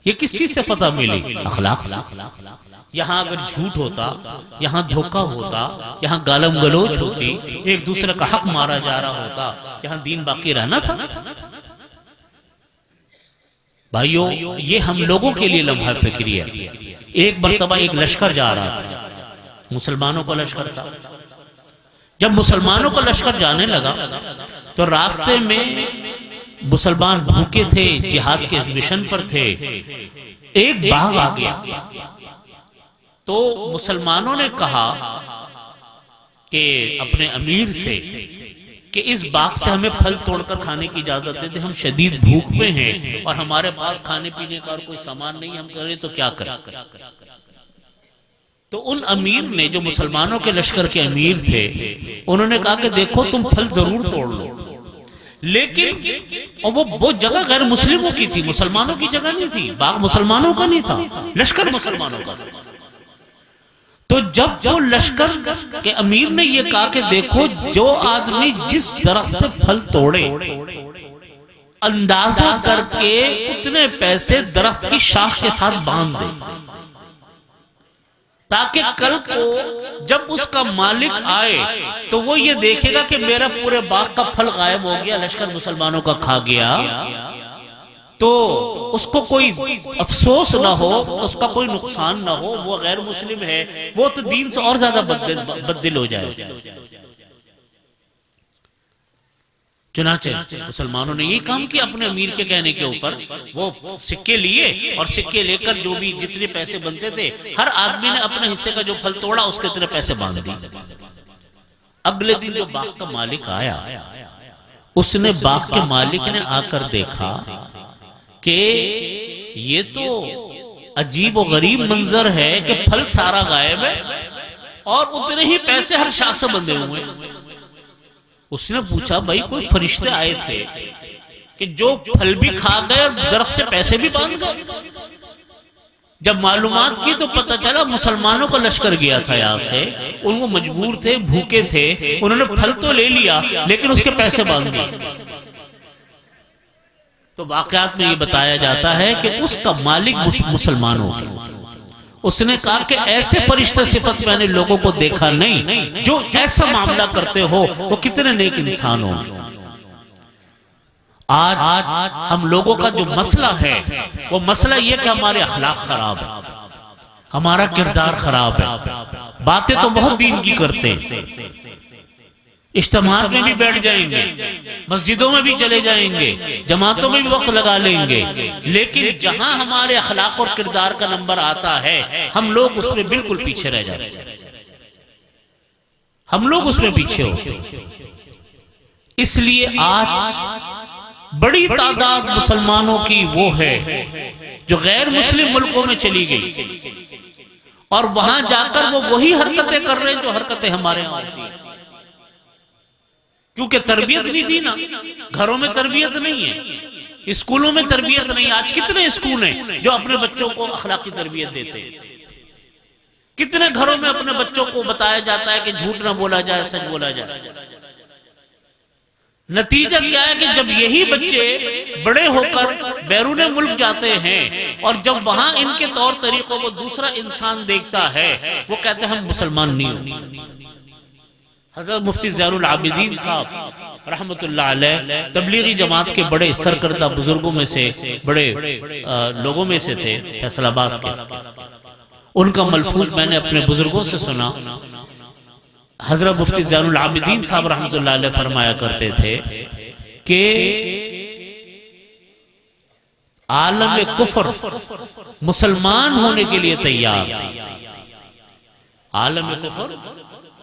یہ کس چیز سے فتح ملی؟ اخلاق سے. یہاں اگر جھوٹ ہوتا، یہاں دھوکہ ہوتا، یہاں گالم گلوچ ہوتی، ایک دوسرے کا حق مارا جا رہا ہوتا، یہاں دین باقی رہنا تھا. بھائیو، یہ ہم لوگوں کے لیے لمحہ فکری ہے. ایک مرتبہ ایک لشکر جا رہا تھا، مسلمانوں کا لشکر تھا. جب مسلمانوں کا لشکر جانے لگا تو راستے میں مسلمان بھوکے تھے، جہاد کے مشن پر تھے. ایک باغ آ گیا تو مسلمانوں نے کہا کہ اپنے امیر سے کہ اس باغ سے ہمیں پھل توڑ کر کھانے کی اجازت دے دے، ہم شدید بھوک میں ہیں اور ہمارے پاس کھانے پینے کا اور کوئی سامان نہیں، ہم کریں تو کیا کریں. تو ان امیر نے، جو مسلمانوں کے لشکر کے امیر تھے، انہوں نے کہا کہ دیکھو تم پھل ضرور توڑ لو، لیکن وہ جگہ غیر مسلموں کی تھی، مسلمانوں کی جگہ نہیں تھی. باغ مسلمانوں کا نہیں تھا، لشکر مسلمانوں کا تھا. تو جب وہ لشکر کے امیر نے یہ کہا کہ دیکھو، جو آدمی جس درخت سے پھل توڑے اندازہ کر کے اتنے پیسے درخت کی شاخ کے ساتھ باندھ دے، تاکہ کل کو جب اس کا مالک آئے تو وہ یہ دیکھے گا کہ میرا پورے باغ کا پھل غائب ہو گیا، لشکر مسلمانوں کا کھا گیا، تو اس کو کوئی افسوس نہ ہو، اس کا کوئی نقصان نہ ہو. وہ غیر مسلم ہے، وہ تو دین سے اور زیادہ بددل ہو جائے. چنانچہ مسلمانوں نے یہ کام کیا اپنے امیر کے کہنے کے اوپر. وہ سکے لیے اور سکے لے کر جو بھی جتنے پیسے بنتے تھے، ہر آدمی نے اپنے حصے کا جو پھل توڑا اس کے اتنے پیسے باندھ دیے. اگلے دن جو باغ کا مالک آیا، اس نے باغ کے مالک نے آ کر دیکھا کہ یہ تو عجیب و غریب منظر ہے کہ پھل سارا غائب ہے اور اتنے ہی پیسے ہر شاخ سے بندھے ہوئے. اس نے پوچھا بھائی کوئی فرشتے آئے تھے کہ جو پھل بھی کھا گئے اور درخت سے پیسے بھی باندھ گئے؟ جب معلومات کی تو پتہ چلا مسلمانوں کا لشکر گیا تھا یہاں سے، ان کو مجبور تھے، بھوکے تھے، انہوں نے پھل تو لے لیا لیکن اس کے پیسے باندھ دیے. تو واقعات میں یہ بتایا جاتا ہے کہ اس کا مالک مسلمانوں کی. اس نے کہا کہ ایسے فرشتہ صفت میں نے لوگوں کو دیکھا نہیں جو ایسا معاملہ کرتے ہو، وہ کتنے نیک انسان ہوں. آج ہم لوگوں کا جو مسئلہ ہے وہ مسئلہ یہ کہ ہمارے اخلاق خراب ہے، ہمارا کردار خراب ہے. باتیں تو بہت دین کی کرتے ہیں، اجتماعات میں بھی بیٹھ جائیں گے، مسجدوں میں بھی چلے جائیں گے، جماعتوں میں بھی وقت لگا لیں گے، لیکن جہاں ہمارے اخلاق اور کردار کا نمبر آتا ہے ہم لوگ اس میں بالکل پیچھے رہ جاتے ہیں، ہم لوگ اس میں پیچھے ہوتے ہیں. اس لیے آج بڑی تعداد مسلمانوں کی وہ ہے جو غیر مسلم ملکوں میں چلی گئی اور وہاں جا کر وہ وہی حرکتیں کر رہے ہیں جو حرکتیں ہمارے یہاں ہوتی ہیں، کیونکہ تربیت نہیں دی نا، گھروں میں تربیت نہیں ہے، اسکولوں میں تربیت نہیں۔ آج کتنے اسکول ہیں جو اپنے بچوں کو اخلاقی تربیت دیتے ہیں؟ کتنے گھروں میں اپنے بچوں کو بتایا جاتا ہے کہ جھوٹ نہ بولا جائے، سچ بولا جائے؟ نتیجہ کیا ہے کہ جب یہی بچے بڑے ہو کر بیرون ملک جاتے ہیں اور جب وہاں ان کے طور طریقوں کو دوسرا انسان دیکھتا ہے، وہ کہتے ہیں ہم مسلمان نہیں ہوں۔ حضرت مفتی ضیاء العابدین صاحب رحمت اللہ علیہ تبلیغی جماعت کے بڑے سرکردہ بزرگوں میں سے، بڑے لوگوں میں سے تھے، فیصل آباد کے۔ ان کا ملفوظ میں نے اپنے بزرگوں سے سنا۔ حضرت مفتی ضیاء العابدین صاحب رحمت اللہ علیہ فرمایا کرتے تھے کہ عالم کفر مسلمان ہونے کے لیے تیار، عالم کفر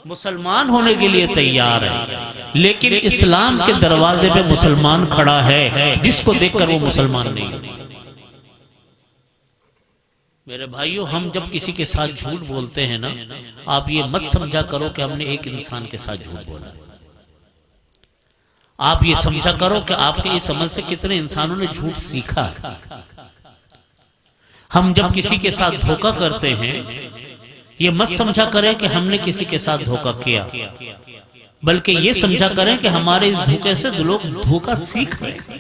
مسلمان ہونے کے لیے تیار ہے، لیکن اسلام کے دروازے پہ مسلمان کھڑا ہے جس کو دیکھ کر وہ مسلمان نہیں۔ میرے بھائیو، ہم جب کسی کے ساتھ جھوٹ بولتے ہیں نا، آپ یہ مت سمجھا کرو کہ ہم نے ایک انسان کے ساتھ جھوٹ بولا، آپ یہ سمجھا کرو کہ آپ کے اس عمل سے کتنے انسانوں نے جھوٹ سیکھا ہے۔ ہم جب کسی کے ساتھ دھوکہ کرتے ہیں، یہ مت سمجھا کریں کہ ہم نے کسی کے ساتھ دھوکہ کیا، بلکہ یہ سمجھا کریں کہ ہمارے اس دھوکے سے لوگ دھوکہ سیکھ رہے ہیں۔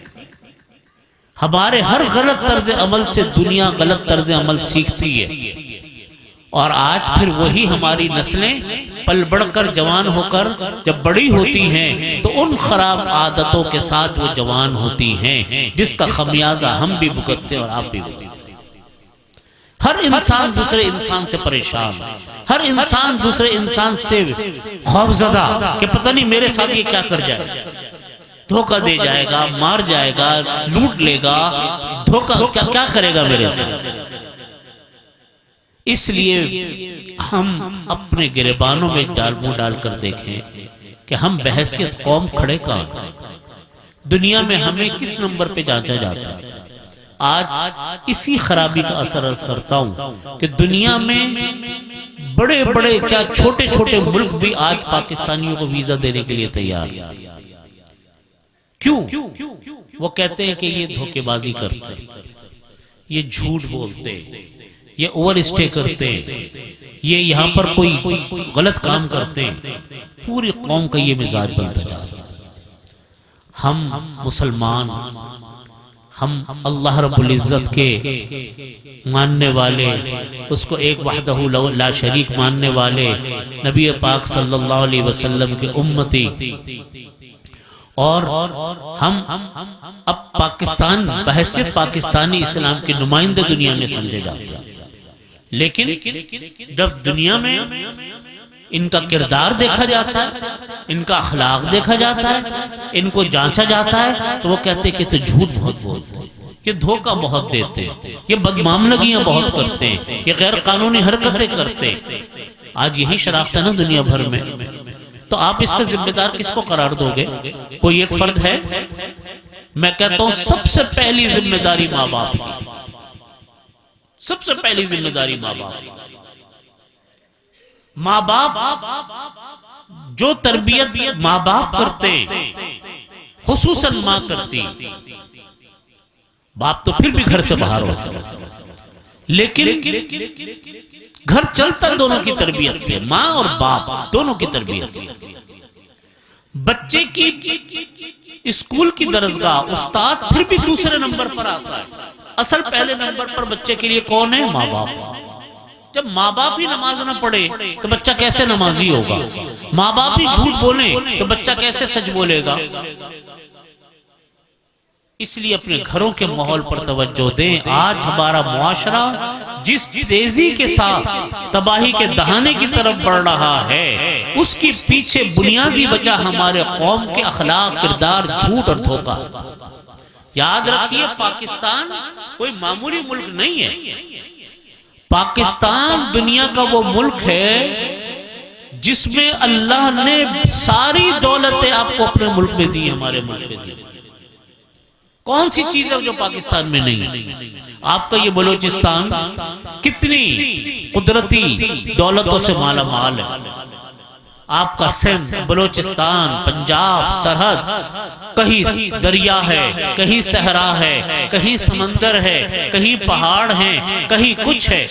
ہمارے ہر غلط طرز عمل سے دنیا غلط طرز عمل سیکھتی ہے، اور آج پھر وہی ہماری نسلیں پل بڑھ کر جوان ہو کر جب بڑی ہوتی ہیں تو ان خراب عادتوں کے ساتھ وہ جوان ہوتی ہیں، جس کا خمیازہ ہم بھی بھگتتے اور آپ بھی بھگتتے۔ ہر انسان دوسرے انسان سے پریشان، ہر انسان دوسرے انسان سے خوفزدہ کہ پتہ نہیں میرے ساتھ یہ کیا کر جائے، دھوکہ دے جائے گا، مار جائے گا، لوٹ لے گا، دھوکہ کیا کرے گا میرے ساتھ۔ اس لیے ہم اپنے گریبانوں میں منہ ڈال کر دیکھیں کہ ہم بحیثیت قوم کھڑے کہاں، دنیا میں ہمیں کس نمبر پہ جانچا جاتا ہے۔ آج اسی خرابی کا اثر کرتا ہوں کہ دنیا میں بڑے بڑے کیا چھوٹے چھوٹے ملک بھی آج پاکستانیوں کو ویزا دینے کے لیے تیار ہیں۔ کیوں؟ وہ کہتے ہیں کہ یہ دھوکے بازی کرتے، یہ جھوٹ بولتے، یہ اوور اسٹے کرتے، یہ یہاں پر کوئی غلط کام کرتے۔ پوری قوم کا یہ مزاج بنتا جا رہا ہے۔ ہم مسلمان، ہم اللہ رب العزت کے ماننے والے، اس کو ایک وحدہ لا شریک ماننے والے، نبی پاک صلی اللہ علیہ وسلم کے امتی، اور ہم اب پاکستان بحیثیت پاکستانی اسلام کے نمائندے دنیا میں سمجھے جاتے ہیں، لیکن جب دنیا میں ان کا کردار دیکھا جاتا ہے، ان کا اخلاق دیکھا جاتا ہے، ان کو جانچا جاتا ہے، تو وہ کہتے ہیں کہ تو جھوٹ بہت بولتے ہیں، یہ دھوکہ بہت دیتے ہیں، یہ بدمعاملگیاں بہت کرتے ہیں، یہ غیر قانونی حرکتیں کرتے ہیں۔ آج یہی شرافت ہے نا دنیا بھر میں، تو آپ اس کا ذمہ دار کس کو قرار دو گے؟ کوئی ایک فرد ہے؟ میں کہتا ہوں سب سے پہلی ذمہ داری ماں باپ کی، سب سے پہلی ذمہ داری ماں باپ۔ ماں باپ جو تربیت ماں باپ کرتے، خصوصاً ماں کرتی، باپ تو پھر بھی گھر سے باہر ہوتا، لیکن گھر چلتا دونوں کی تربیت سے، ماں اور باپ دونوں کی تربیت سے۔ بچے کی اسکول کی درسگاہ استاد پھر بھی دوسرے نمبر پر آتا ہے، اصل پہلے نمبر پر بچے کے لیے کون ہے؟ ماں باپ۔ جب ماں باپ ہی نماز نہ پڑھے تو بچہ کیسے نمازی ہوگا؟ ماں باپ ہی جھوٹ بولے تو بچہ کیسے سچ بولے گا؟ اس لیے اپنے گھروں کے ماحول پر توجہ دیں۔ آج ہمارا معاشرہ جس تیزی کے ساتھ تباہی کے دہانے کی طرف بڑھ رہا ہے، اس کی پیچھے بنیادی وجہ ہمارے قوم کے اخلاق، کردار، جھوٹ اور دھوکہ۔ یاد رکھیے، پاکستان کوئی معمولی ملک نہیں ہے۔ پاکستان دنیا کا وہ ملک ہے جس میں اللہ نے ساری دولتیں آپ کو اپنے ملک میں دی، ہمارے ملک میں دی۔ کون سی چیز ہے جو پاکستان میں نہیں ہے؟ آپ کا یہ بلوچستان کتنی قدرتی دولتوں سے مالا مال ہے. آپ کا سندھ، بلوچستان، پنجاب، سرحد، کہیں دریا ہے، کہیں صحرا ہے، کہیں سمندر ہے، کہیں پہاڑ ہیں، کہیں کچھ ہے.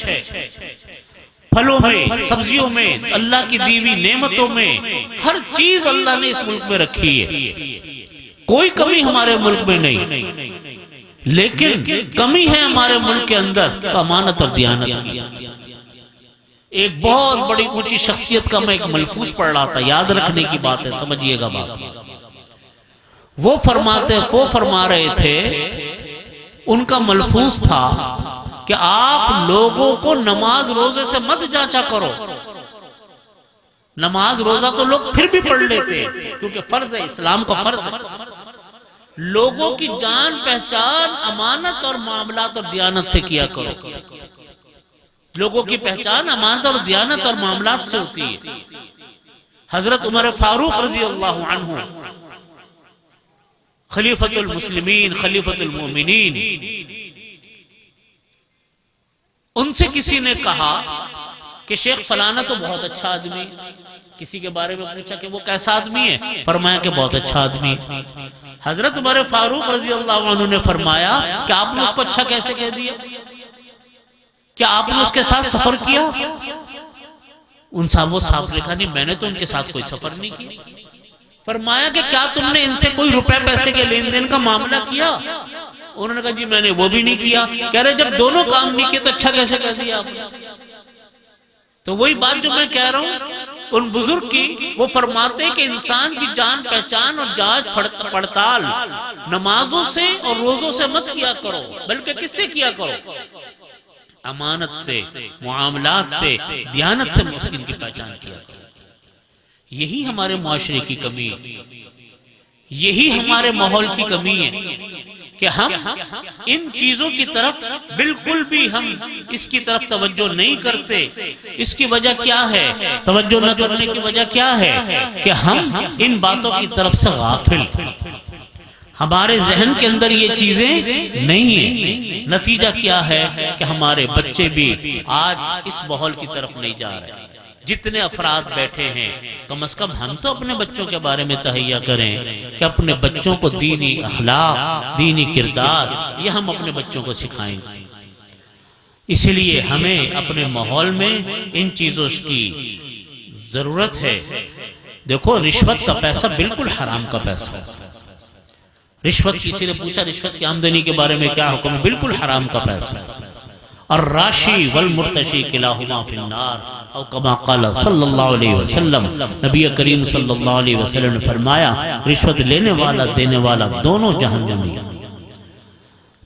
پھلوں میں، سبزیوں میں، اللہ کی دی ہوئی نعمتوں میں ہر چیز اللہ نے اس ملک میں رکھی ہے. کوئی کمی ہمارے ملک میں نہیں، لیکن کمی ہے ہمارے ملک کے اندر تو امانت اور دیانت کی. ایک بہت بڑی اونچی شخصیت کا میں ایک ملفوظ پڑھ رہا تھا، یاد رکھنے کی بات ہے، سمجھیے گا بات. وہ فرما رہے تھے، ان کا ملفوظ تھا کہ آپ لوگوں کو نماز روزے سے مت جانچا کرو. نماز روزہ تو لوگ پھر بھی پڑھ لیتے کیونکہ فرض ہے، اسلام کا فرض ہے. لوگوں کی جان پہچان امانت اور معاملات اور دیانت سے کیا کرو. لوگوں کی پہچان امانت اور دیانت اور معاملات سے ہوتی ہے. حضرت عمر فاروق رضی اللہ عنہ، خلیفۃ المسلمین، خلیفۃ المومنین، ان سے کسی نے کہا کہ شیخ فلانا تو بہت اچھا آدمی. کسی کے بارے میں پوچھا کہ وہ کیسا آدمی ہے؟ فرمایا کہ بہت اچھا آدمی. حضرت عمر فاروق رضی اللہ عنہ نے فرمایا کہ آپ نے اس کو اچھا کیسے کہہ دیا؟ کیا آپ نے اس کے ساتھ سفر کیا؟ وہ صاحب نے کہا نہیں، میں نے تو ان کے ساتھ کوئی سفر نہیں کیا. فرمایا کہ کیا تم نے ان سے کوئی روپے پیسے کے لین دین کا معاملہ کیا؟ انہوں نے کہا جی میں نے وہ بھی نہیں کیا. کہہ رہے جب دونوں کام نہیں کیے تو اچھا کیسے کہہ دیا آپ نے؟ تو وہی بات جو میں کہہ رہا ہوں ان بزرگ کی، وہ فرماتے کہ انسان کی جان پہچان اور جانچ پڑتال نمازوں سے اور روزوں سے مت کیا کرو، بلکہ کس سے کیا کرو؟ امانت سے، معاملات سے، دیانت سے مسلم کی پہچان کیا کرو. یہی ہمارے معاشرے کی کمی ہے، یہی ہمارے ماحول کی کمی ہے کہ ہم ان چیزوں کی طرف بالکل بھی ہم اس کی طرف توجہ نہیں کرتے. اس کی وجہ کیا ہے؟ توجہ نہ کرنے کی وجہ کیا ہے کہ ہم ان باتوں کی طرف سے غافل، ہمارے ذہن کے اندر یہ چیزیں نہیں ہیں. نتیجہ کیا ہے کہ ہمارے بچے بھی آج اس ماحول کی طرف نہیں جا رہے. جتنے افراد بیٹھے ہیں کم از کم ہم تو اپنے بچوں کے بارے میں تہیہ کریں کہ اپنے بچوں کو دینی اخلاق، دینی کردار یہ ہم اپنے بچوں کو سکھائیں. اس لیے ہمیں اپنے ماحول میں ان چیزوں کی ضرورت ہے. دیکھو رشوت کا پیسہ بالکل حرام کا پیسہ ہے. رشوت، کسی نے پوچھا رشوت کی آمدنی کے بارے میں کیا حکم ہے؟ بالکل حرام کا پیسہ ہے. الراشی والمرتشی کلاہما فی النار او کما قال صلی اللہ علیہ وسلم. نبی کریم صلی اللہ علیہ وسلم نے فرمایا رشوت لینے والا دینے والا دونوں جہنمی.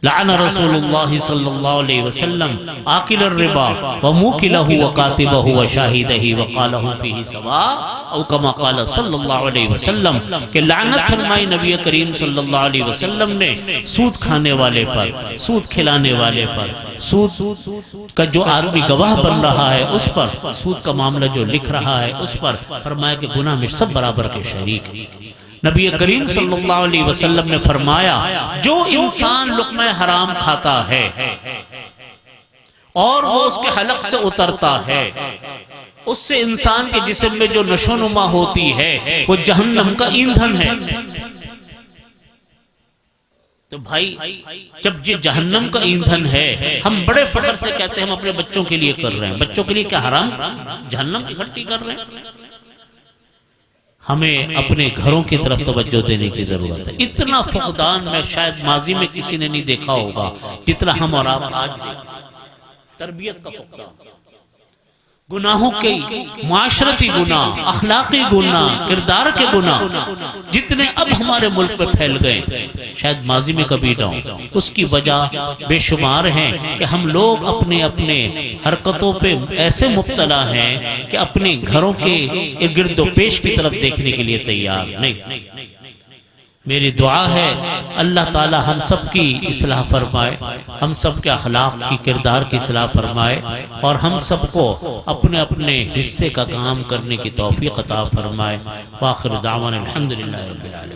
لعن رسول اللہ صلی اللہ علیہ وسلم آکل الربا وموکلہ وکاتبہ وشاہدہ وقالہ فیہ سواء او کما قال صلی اللہ علیہ وسلم. کہ لعنت فرمائی نبی کریم صلی اللہ علیہ وسلم نے سود کھانے والے پر، سود کھلانے والے پر، سود کا جو آدمی گواہ بن رہا ہے اس پر، سود کا معاملہ جو لکھ رہا ہے اس پر. فرمایا کہ گناہ میں سب برابر کے شریک ہیں. نبی کریم صلی اللہ علیہ وسلم نے فرمایا جو انسان لقمہ حرام کھاتا ہے اور وہ اس کے حلق سے اترتا ہے، اس سے انسان کے جسم میں جو نشو نما ہوتی ہے وہ جہنم کا ایندھن ہے. تو بھائی جب یہ جہنم کا ایندھن ہے، ہم بڑے فخر سے کہتے ہیں ہم اپنے بچوں کے لیے کر رہے ہیں. بچوں کے لیے کیا حرام جہنم اکٹھی کر رہے ہیں؟ ہمیں اپنے گھروں کی طرف توجہ دینے کی ضرورت ہے. اتنا فقدان میں شاید ماضی میں کسی نے نہیں دیکھا ہوگا جتنا ہم اور آپ آج دیکھتے ہیں. تربیت کا فقدان، گناہوں کے، معاشرتی گناہ، اخلاقی گناہ، کردار کے گناہ جتنے اب ہمارے ملک میں پھیل گئے شاید ماضی میں کبھی نہ ہو. اس کی وجہ بے شمار ہیں کہ ہم لوگ اپنے اپنے حرکتوں پہ ایسے مبتلا ہیں کہ اپنے گھروں کے گرد و پیش کی طرف دیکھنے کے لیے تیار نہیں. میری دعا ہے اللہ تعالی ہم سب کی اصلاح فرمائے، ہم سب کے اخلاق کی، کردار کی اصلاح فرمائے، اور ہم سب کو اپنے اپنے حصے کا کام کرنے کی توفیق عطا فرمائے. وآخر دعوانا الحمدللہ رب العالمین.